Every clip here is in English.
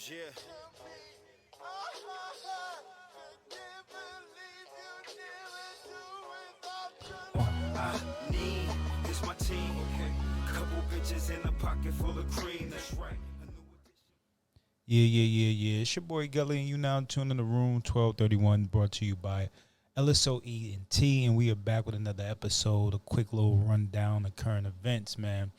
Yeah. I need is my team. Couple bitches in a pocket full of cream. That's right. Yeah. It's your boy Gully, and you now tuned in the room 1231, brought to you by LSOE and T, and we are back with another episode, a quick little rundown of current events, man.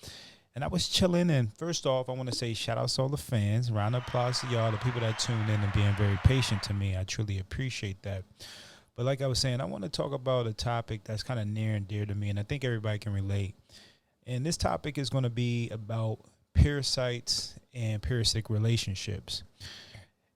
And I was chilling, and first off, I want to say shout out to all the fans. Round of applause to y'all, the people that tuned in and being very patient to me. I truly appreciate that. But like I was saying, I want to talk about a topic that's kind of near and dear to me, and I think everybody can relate. And this topic is going to be about parasites and parasitic relationships.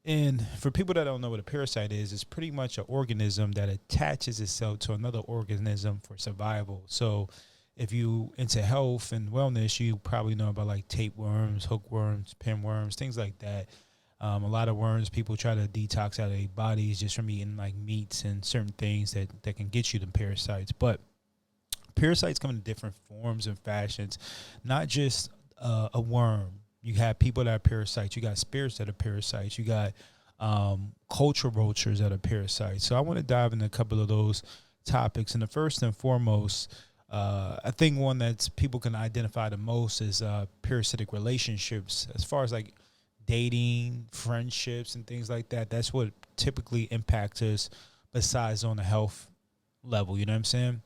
And for people that don't know what a parasite is, it's pretty much an organism that attaches itself to another organism for survival. So if you into health and wellness, you probably know about like tapeworms, hookworms, pinworms, things like that. A lot of worms people try to detox out of their bodies just from eating like meats and certain things that can get you the parasites. But parasites come in different forms and fashions, not just a worm. You have people that are parasites. You got spirits that are parasites. You got culture vultures that are parasites. So I want to dive into a couple of those topics. And the first and foremost, I think one that people can identify the most is parasitic relationships. As far as like dating, friendships, and things like that, that's what typically impacts us. Besides on the health level, you know what I'm saying?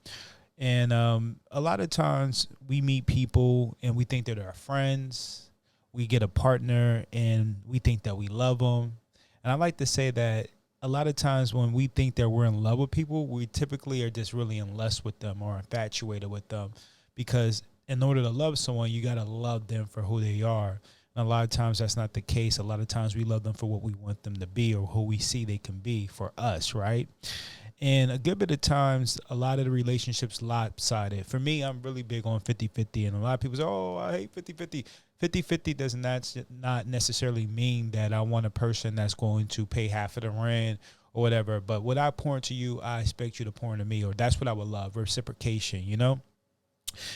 And a lot of times we meet people and we think that they're our friends. We get a partner and we think that we love them. And I like to say that a lot of times when we think that we're in love with people, we typically are just really in lust with them or infatuated with them. Because in order to love someone, you got to love them for who they are. And a lot of times that's not the case. A lot of times we love them for what we want them to be or who we see they can be for us, right? And a good bit of times, a lot of the relationships lopsided. For me, I'm really big on 50-50. And a lot of people say, oh, I hate 50-50. 50-50 does not necessarily mean that I want a person that's going to pay half of the rent or whatever. But what I pour into you, I expect you to pour into me. Or that's what I would love, reciprocation, you know?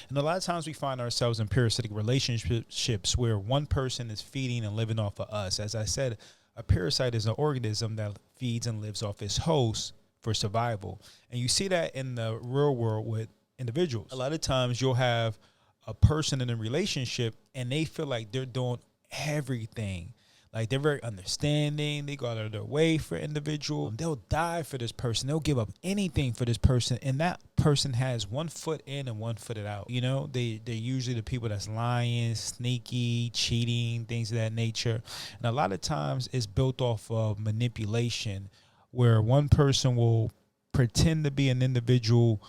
And a lot of times we find ourselves in parasitic relationships where one person is feeding and living off of us. As I said, a parasite is an organism that feeds and lives off its host for survival. And you see that in the real world with individuals. A lot of times you'll have a person in a relationship and they feel like they're doing everything. Like they're very understanding. They go out of their way for individual. They'll die for this person. They'll give up anything for this person. And that person has 1 foot in and 1 foot out. You know, they're usually the people that's lying, sneaky, cheating, things of that nature. And a lot of times it's built off of manipulation where one person will pretend to be an individual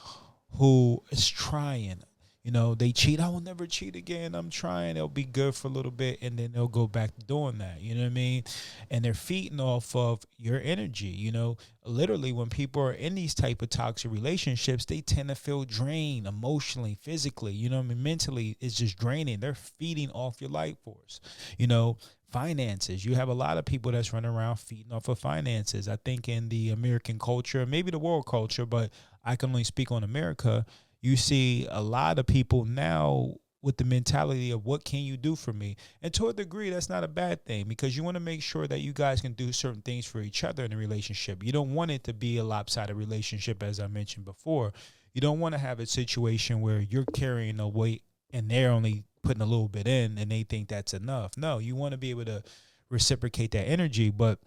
who is trying. You know, they cheat. I will never cheat again. I'm trying. It'll be good for a little bit, and then they'll go back to doing that. You know what I mean? And they're feeding off of your energy. You know, literally, when people are in these type of toxic relationships, they tend to feel drained emotionally, physically. You know what I mean? Mentally, it's just draining. They're feeding off your life force. You know, finances. You have a lot of people that's running around feeding off of finances. I think in the American culture, maybe the world culture, but I can only speak on America. You see a lot of people now with the mentality of what can you do for me? And to a degree, that's not a bad thing because you want to make sure that you guys can do certain things for each other in a relationship. You don't want it to be a lopsided relationship, as I mentioned before. You don't want to have a situation where you're carrying a weight and they're only putting a little bit in and they think that's enough. No, you want to be able to reciprocate that energy, but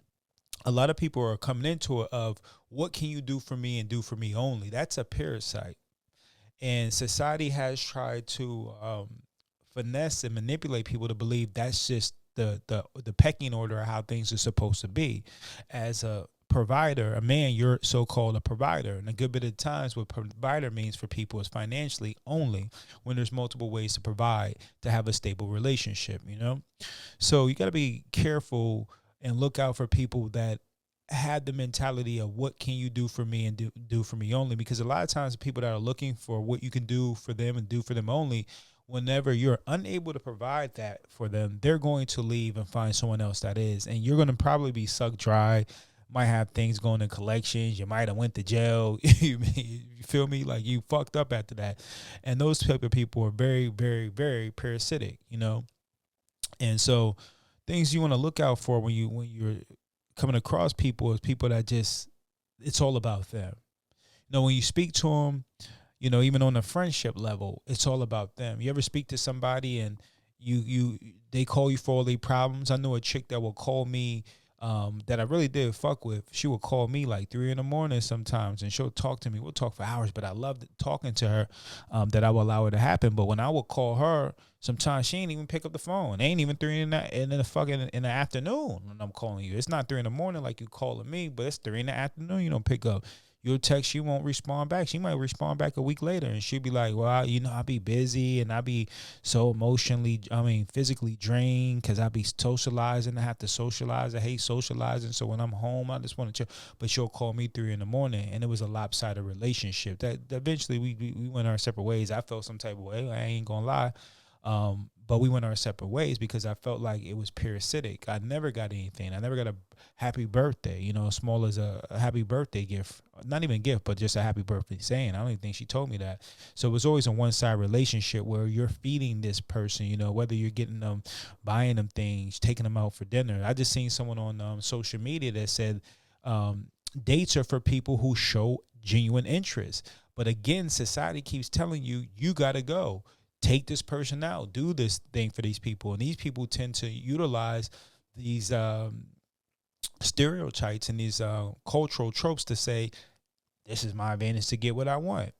a lot of people are coming into it of what can you do for me and do for me only. That's a parasite. And society has tried to finesse and manipulate people to believe that's just the pecking order of how things are supposed to be. As a provider, a man, you're so-called a provider. And a good bit of times what provider means for people is financially only when there's multiple ways to provide to have a stable relationship, you know? So you got to be careful and look out for people that had the mentality of what can you do for me and do for me only, because a lot of times people that are looking for what you can do for them and do for them only, whenever you're unable to provide that for them, they're going to leave and find someone else that is, and you're going to probably be sucked dry. Might have things going in collections. You might have went to jail. You feel me? Like you fucked up after that. And those type of people are very, very, very parasitic, you know? And so things you want to look out for when you're coming across people is people that just, it's all about them. When you speak to them, even on a friendship level, it's all about them. You ever speak to somebody and they call you for all their problems? I know a chick that will call me, that I really did fuck with. She would call me like 3 a.m. sometimes, and she'll talk to me. We'll talk for hours, but I loved talking to her, that I will allow it to happen. But when I would call her, sometimes she ain't even pick up the phone. It ain't even 3 in the afternoon when I'm calling you. It's not 3 a.m. like you calling me, but it's 3 p.m. You don't pick up. You'll text, she won't respond back. She might respond back a week later, and she'll be like, well, I be busy, and I be so physically drained because I be socializing. I have to socialize. I hate socializing. So when I'm home, I just want to chill. But she'll call me 3 a.m, and it was a lopsided relationship. That eventually we went our separate ways. I felt some type of way. I ain't going to lie. But we went our separate ways because I felt like it was parasitic. I never got anything. I never got a happy birthday, as small as a happy birthday gift. Not even gift, but just a happy birthday saying. I don't even think she told me that. So it was always a one-side relationship where you're feeding this person, whether you're getting them, buying them things, taking them out for dinner. I just seen someone on social media that said dates are for people who show genuine interest. But again, society keeps telling you, you got to go. Take this person out, do this thing for these people. And these people tend to utilize these stereotypes and these cultural tropes to say, this is my advantage to get what I want.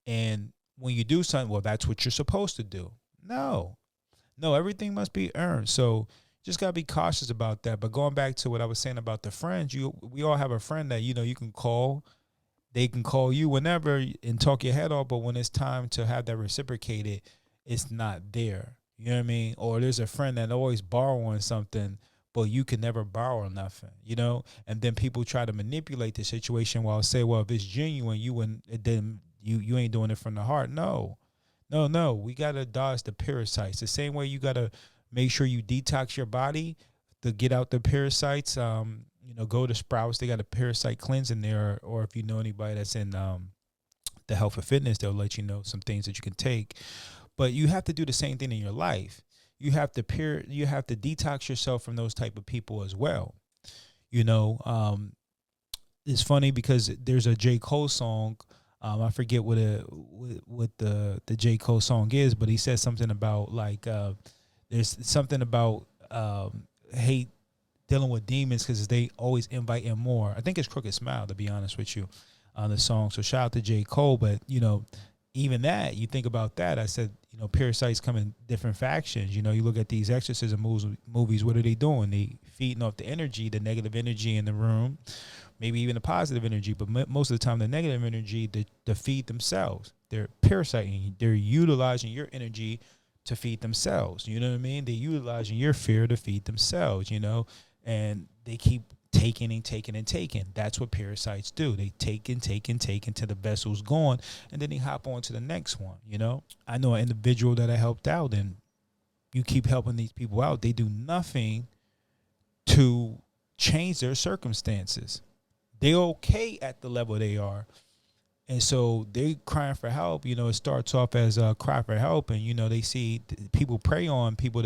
And when you do something, well, that's what you're supposed to do. No, everything must be earned. So just got to be cautious about that. But going back to what I was saying about the friends, we all have a friend that, you can call. They can call you whenever and talk your head off. But when it's time to have that reciprocated, it's not there. You know what I mean? Or there's a friend that always borrowing something, but you can never borrow nothing, And then people try to manipulate the situation while say, well, if it's genuine, then you ain't doing it from the heart. No. We got to dodge the parasites. The same way you got to make sure you detox your body to get out the parasites. Go to Sprouts. They got a parasite cleanse in there. Or if you know anybody that's in the health and fitness, they'll let you know some things that you can take. But you have to do the same thing in your life. You have to detox yourself from those type of people as well. It's funny because there's a J. Cole song. I forget what the J. Cole song is, but he says something about there's something about hate dealing with demons because they always invite in more. I think it's Crooked Smile, to be honest with you, on the song. So shout out to J. Cole, but even that, you think about that. I said, parasites come in different factions. You look at these exorcism movies. What are they doing? They feeding off the energy, the negative energy in the room, maybe even the positive energy. But most of the time, the negative energy to feed themselves. They're parasiting. They're utilizing your energy to feed themselves. You know what I mean? They're utilizing your fear to feed themselves. And they keep taking and taking and taking. That's what parasites do. They take and take and take until the vessel's gone, and then they hop on to the next one. I know an individual that I helped out, and you keep helping these people out. They do nothing to change their circumstances. They're okay at the level they are. And so they crying for help. It starts off as a cry for help, and they see people prey on people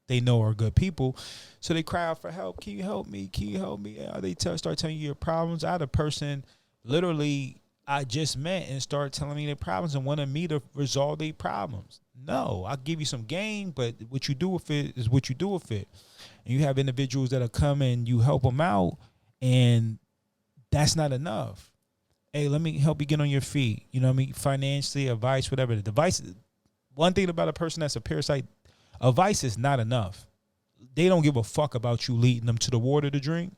they know are good people, so they cry out for help. Can you help me? Can you help me? They start telling you your problems. I had a person literally I just met and start telling me their problems and wanted me to resolve their problems. No, I'll give you some game, but what you do with it is what you do with it. And you have individuals that are coming, you help them out, and that's not enough. Hey, let me help you get on your feet. Financially, advice, whatever. The device. One thing about a person that's a parasite, advice is not enough. They don't give a fuck about you leading them to the water to drink.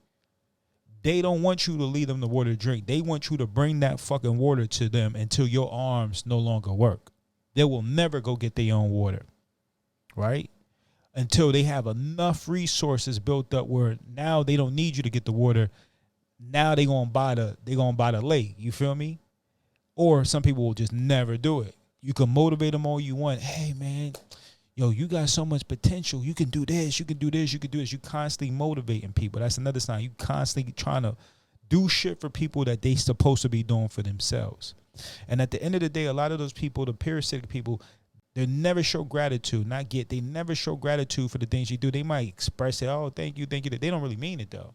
They don't want you to lead them to water to drink. They want you to bring that fucking water to them until your arms no longer work. They will never go get their own water, right? Until they have enough resources built up where now they don't need you to get the water. Now they gonna buy the lake. You feel me? Or some people will just never do it. You can motivate them all you want. Hey man, you got so much potential. You can do this. You can do this. You can do this. You constantly motivating people. That's another sign. You constantly trying to do shit for people that they supposed to be doing for themselves. And at the end of the day, a lot of those people, the parasitic people, They never show gratitude. They never show gratitude for the things you do. They might express it, oh, thank you. They don't really mean it though.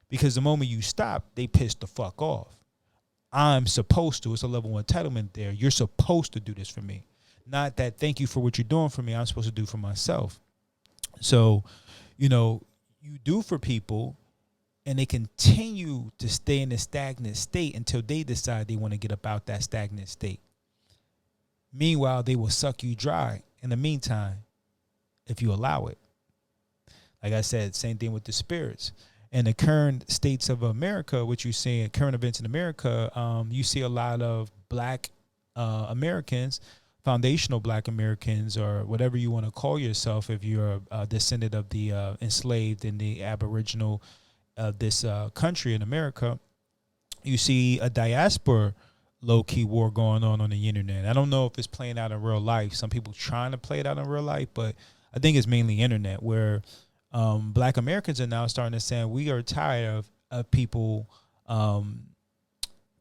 Because the moment you stop, they piss the fuck off. I'm supposed to. It's a level of entitlement there. You're supposed to do this for me. Not that thank you for what you're doing for me. I'm supposed to do for myself. So, you do for people and they continue to stay in a stagnant state until they decide they want to get up out that stagnant state. Meanwhile, they will suck you dry in the meantime if you allow it. Like I said, same thing with the spirits. In the current states of America, what you see in current events in America, you see a lot of black Americans, foundational black Americans, or whatever you want to call yourself if you're a descendant of the enslaved and the aboriginal of this country in America. You see a diaspora low-key war going on the internet. I don't know if it's playing out in real life. Some people trying to play it out in real life, but I think it's mainly internet where black Americans are now starting to say we are tired of people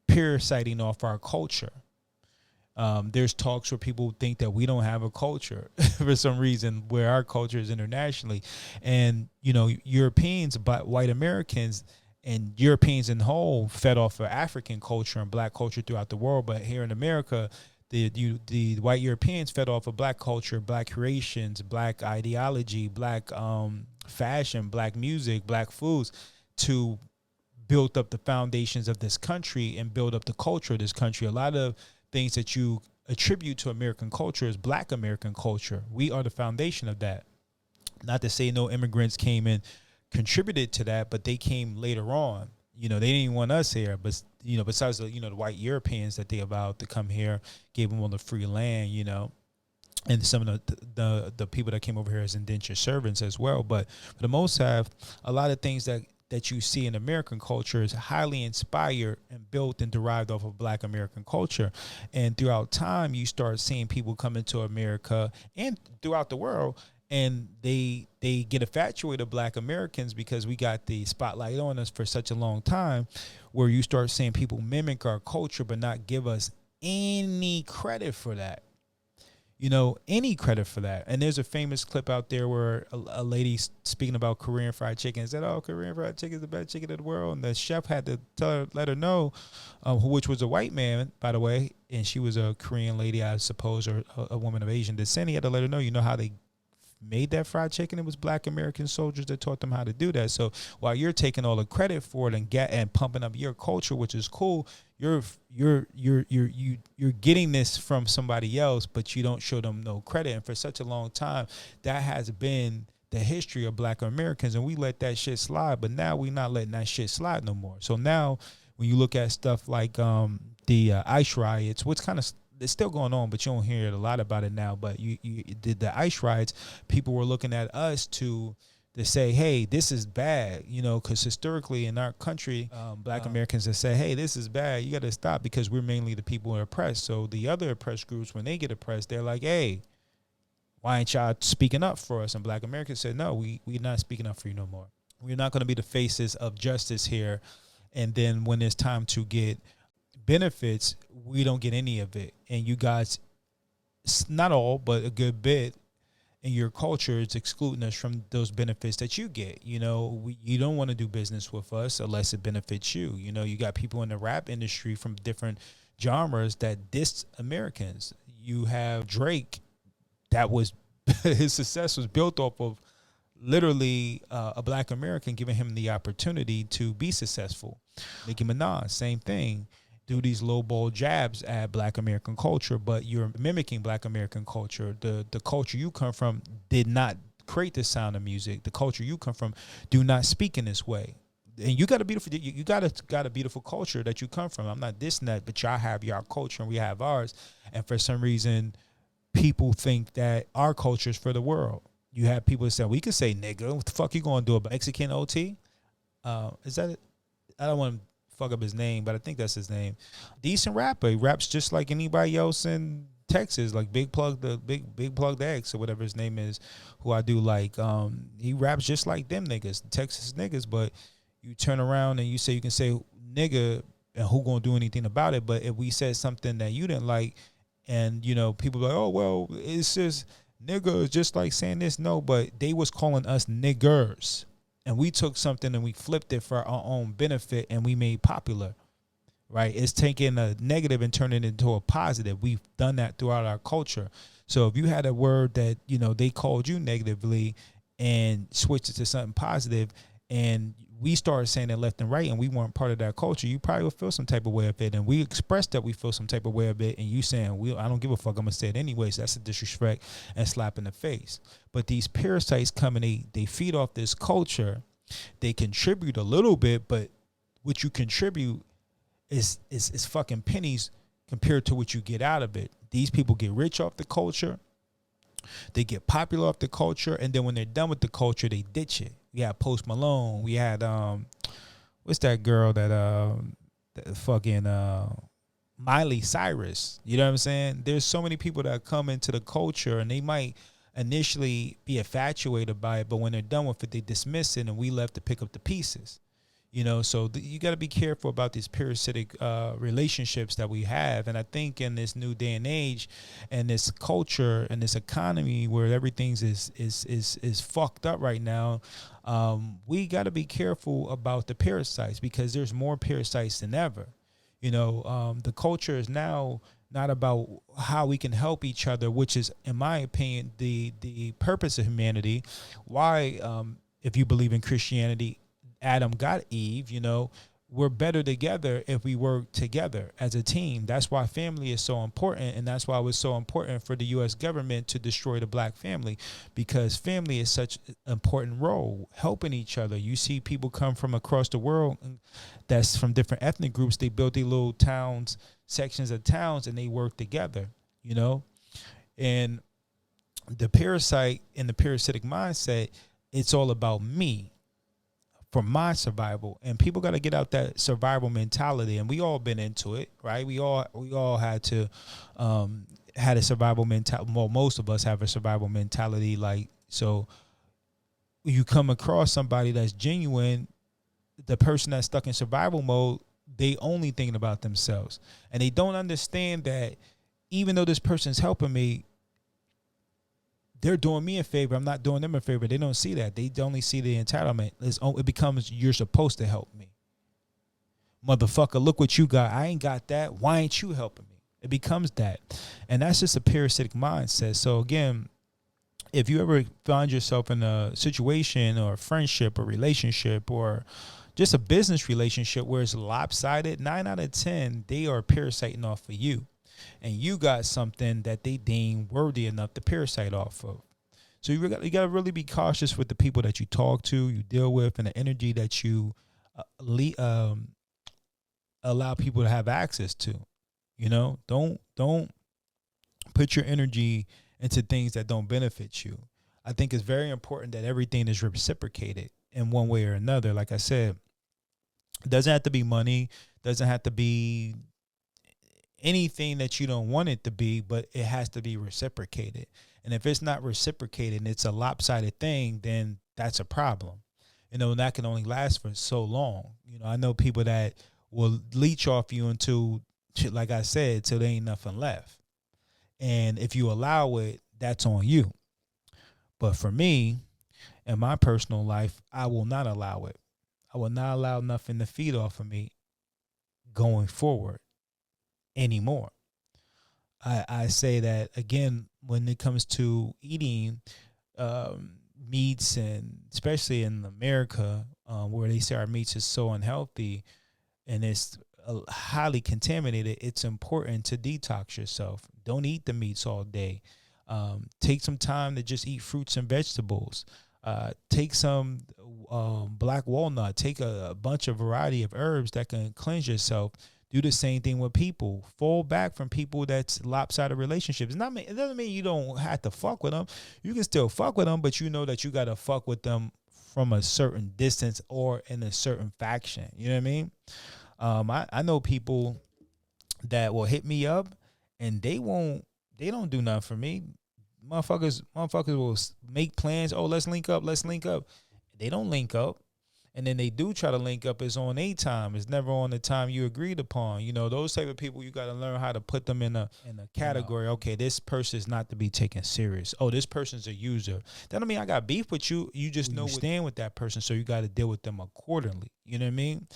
parasiting off our culture. There's talks where people think that we don't have a culture for some reason, where our culture is internationally. And, Europeans, but white Americans and Europeans in whole fed off of African culture and black culture throughout the world. But here in America, the white Europeans fed off of black culture, black creations, black ideology, black fashion, black music, black foods to build up the foundations of this country and build up the culture of this country. A lot of things that you attribute to American culture is black American culture. We are the foundation of that. Not to say no immigrants came and contributed to that, but they came later on. They didn't want us here, but besides the white Europeans that they allowed to come here, gave them all the free land, and some of the people that came over here as indentured servants as well. But for the most part, a lot of things that you see in American culture is highly inspired and built and derived off of black American culture. And throughout time, you start seeing people come into America and throughout the world, and they get infatuated with black Americans because we got the spotlight on us for such a long time, where you start seeing people mimic our culture but not give us any credit for that. Any credit for that. And there's a famous clip out there where a lady speaking about Korean fried chicken said, oh, Korean fried chicken is the best chicken in the world. And the chef had to let her know, which was a white man, by the way, and she was a Korean lady, I suppose, or a woman of Asian descent. He had to let her know, how they made that fried chicken. It was black American soldiers that taught them how to do that. So while you're taking all the credit for it and pumping up your culture, which is cool, you're getting this from somebody else, but you don't show them no credit. And for such a long time, that has been the history of black Americans, and we let that shit slide. But now we're not letting that shit slide no more. So now when you look at stuff like the ICE riots, what's kind of it's still going on, but you don't hear a lot about it now. But you did the ICE riots. People were looking at us to say, hey, this is bad, because historically in our country, black Americans have said, hey, this is bad. You got to stop, because we're mainly the people who are oppressed. So the other oppressed groups, when they get oppressed, they're like, hey, why ain't y'all speaking up for us? And black Americans said, no, we're not speaking up for you no more. We're not going to be the faces of justice here. And then when it's time to get benefits, we don't get any of it. And you guys, not all, but a good bit in your culture is excluding us from those benefits that you get. You don't want to do business with us unless it benefits you. You got people in the rap industry from different genres that diss Americans. You have Drake, that was his success was built off of literally a black American giving him the opportunity to be successful. Nicki Minaj, same thing. Do these lowball jabs at black American culture, but you're mimicking black American culture. The culture you come from did not create this sound of music. The culture you come from do not speak in this way. And you got a beautiful, got a beautiful culture that you come from. I'm not dissing that, but y'all have your culture and we have ours. And for some reason, people think that our culture is for the world. You have people that say, we could say nigga. What the fuck you gonna do about Mexican OT? Is that it? I don't want to fuck up his name, but I think that's his name. Decent rapper. He raps just like anybody else in Texas, like Big Plug the X or whatever his name is, who I do like. He raps just like them niggas, Texas niggas, but you turn around and you can say nigga, and who gonna do anything about it? But if we said something that you didn't like And, people like, oh, well, it's just nigga is just like saying this. No, but they was calling us niggers. And we took something and we flipped it for our own benefit and we made popular, right? It's taking a negative and turning it into a positive. We've done that throughout our culture. So if you had a word that, they called you negatively and switched it to something positive, and we started saying it left and right and we weren't part of that culture, you probably would feel some type of way of it. And we expressed that we feel some type of way of it, and you saying, I don't give a fuck, I'm gonna say it anyways. That's a disrespect and slap in the face. But these parasites come and they feed off this culture. They contribute a little bit, but what you contribute is fucking pennies compared to what you get out of it. These people get rich off the culture. They get popular off the culture, and then when they're done with the culture, they ditch it. We had Post Malone. We had what's that girl that fucking Miley Cyrus. You know what I'm saying? There's so many people that come into the culture, and they might initially be infatuated by it, but when they're done with it, they dismiss it, and we left to pick up the pieces. So you got to be careful about these parasitic relationships that we have. And I think in this new day and age and this culture and this economy where everything's is fucked up right now, we got to be careful about the parasites, because there's more parasites than ever. The culture is now not about how we can help each other, which is, in my opinion, the purpose of humanity. Why, if you believe in Christianity, Adam got Eve, we're better together if we work together as a team. That's why family is so important, and that's why it was so important for the U.S. government to destroy the black family, because family is such an important role, helping each other. You see people come from across the world that's from different ethnic groups. They built these little towns, sections of towns, and they work together, And the parasite and the parasitic mindset, it's all about me, for my survival. And people got to get out that survival mentality, and we all been into it, right? We all had to had a survival mentality. Well, most of us have a survival mentality. Like, so you come across somebody that's genuine, the person that's stuck in survival mode, they only thinking about themselves, and they don't understand that even though this person's helping me, they're doing me a favor. I'm not doing them a favor. They don't see that. They only see the entitlement. It becomes, you're supposed to help me. Motherfucker, look what you got. I ain't got that. Why ain't you helping me? It becomes that. And that's just a parasitic mindset. So again, if you ever find yourself in a situation or a friendship or relationship or just a business relationship where it's lopsided, 9 out of 10, they are parasiting off of you. And you got something that they deem worthy enough to parasite off of. So you got to really be cautious with the people that you talk to, you deal with, and the energy that you allow people to have access to. Don't put your energy into things that don't benefit you. I think it's very important that everything is reciprocated in one way or another. Like I said, it doesn't have to be money, doesn't have to be anything that you don't want it to be, but it has to be reciprocated. And if it's not reciprocated and it's a lopsided thing, then that's a problem. And that can only last for so long. I know people that will leech off you until, like I said, till there ain't nothing left. And if you allow it, that's on you. But for me, in my personal life, I will not allow it. I will not allow nothing to feed off of me going forward anymore. I say that again when it comes to eating meats, and especially in America, where they say our meats is so unhealthy and it's highly contaminated. It's important to detox yourself. Don't eat the meats all day. Take some time to just eat fruits and vegetables. Take some black walnut. Take a bunch of variety of herbs that can cleanse yourself. Do the same thing with people. Fall back from people that's lopsided relationships. It doesn't mean you don't have to fuck with them. You can still fuck with them, but you know that you got to fuck with them from a certain distance or in a certain faction. You know what I mean? I know people that will hit me up and they don't do nothing for me. Motherfuckers will make plans. Oh, let's link up. They don't link up. and then they do try to link up, it's on a time. It's never on the time you agreed upon. You know, those type of people, you got to learn how to put them in a category. Okay, this person is not to be taken serious. Oh, this person's a user. That don't mean I got beef with you. You just know stand with that person, so you got to deal with them accordingly. You know what I mean?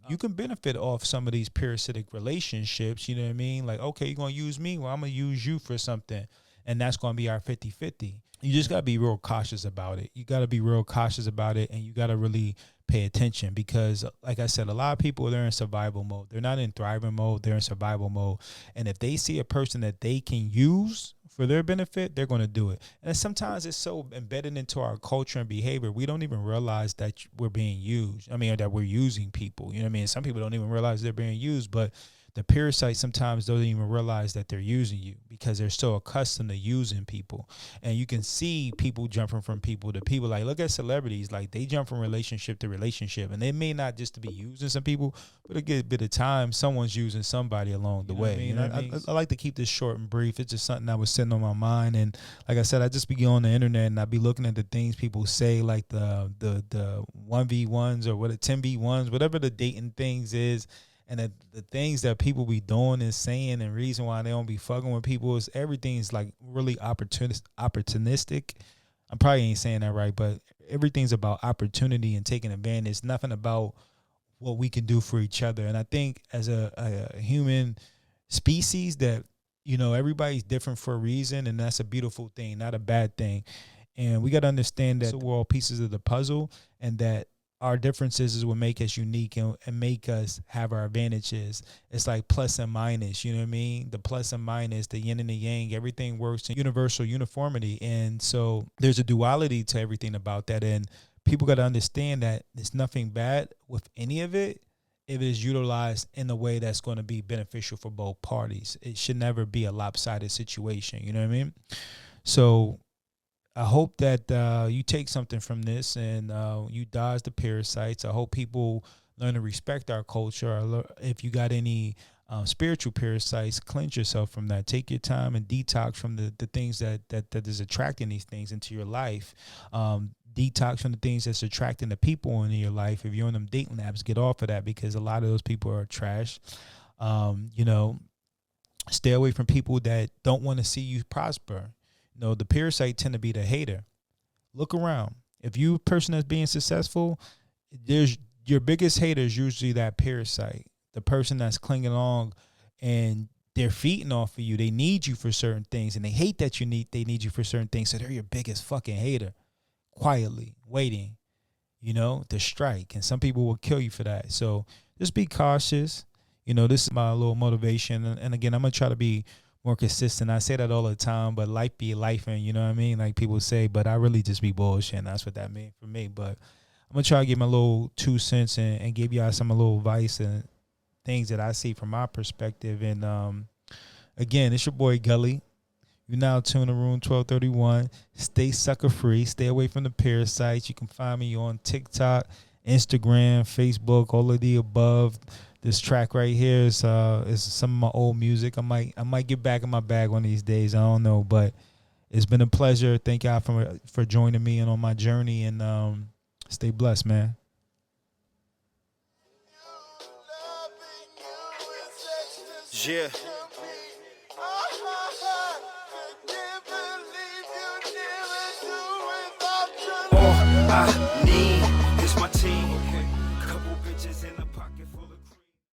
You can benefit off some of these parasitic relationships. You know what I mean? Like, okay, you're going to use me. Well, I'm going to use you for something. And that's going to be our 50-50. You just got to be real cautious about it. You got to be real cautious about it. And you got to really pay attention because, like I said, a lot of people, they're in survival mode. They're not in thriving mode. They're in survival mode. And if they see a person that they can use for their benefit, they're going to do it. And sometimes it's so embedded into our culture and behavior, we don't even realize that we're being used. I mean, that we're using people. You know what I mean? Some people don't even realize they're being used, but the parasites sometimes don't even realize that they're using you because they're so accustomed to using people. And you can see people jumping from people to people. Like, look at celebrities. Like, they jump from relationship to relationship. And they may not just be using some people, but a good bit of time, someone's using somebody along the way. You know what I mean? I like to keep this short and brief. It's just something that was sitting on my mind. And like I said, I just be on the internet and I be looking at the things people say, like the 1v1s or what 10v1s, whatever the dating things is. And the things that people be doing and saying and reason why they don't be fucking with people is everything's like really opportunistic. I probably ain't saying that right, but everything's about opportunity and taking advantage. Nothing about what we can do for each other. And I think as a human species that, you know, everybody's different for a reason, and that's a beautiful thing, not a bad thing. And we got to understand that we're all pieces of the puzzle and that our differences is what make us unique and make us have our advantages. It's like plus and minus, you know what I mean? The plus and minus, the yin and the yang, everything works in universal uniformity. And so there's a duality to everything about that. And people got to understand that there's nothing bad with any of it if it is utilized in a way that's going to be beneficial for both parties. It should never be a lopsided situation, you know what I mean? So I hope that you take something from this and you dodge the parasites. I hope people learn to respect our culture. If you got any spiritual parasites, cleanse yourself from that. Take your time and detox from the things that is attracting these things into your life. Detox from the things that's attracting the people in your life. If you're on them dating apps, get off of that because a lot of those people are trash. You know, stay away from people that don't want to see you prosper. No, the parasite tend to be the hater. Look around. If you a person that's being successful, there's your biggest hater is usually that parasite, the person that's clinging along and they're feeding off of you. They need you for certain things and they hate that they need you for certain things. So they're your biggest fucking hater, quietly waiting, you know, to strike. And some people will kill you for that. So just be cautious. You know, this is my little motivation. And again, I'm going to try to be more consistent. I say that all the time, but life be life, and you know what I mean? Like people say, but I really just be bullshitting. That's what that means for me. But I'm going to try to give my little 2 cents and give y'all some little advice and things that I see from my perspective. And again, it's your boy Gully. You now tune to Room 1231. Stay sucker free. Stay away from the parasites. You can find me on TikTok, Instagram, Facebook, all of the above. This track right here is some of my old music. I might get back in my bag one of these days. I don't know, but it's been a pleasure. Thank y'all for joining me and on my journey. And stay blessed, man. Yeah. Oh,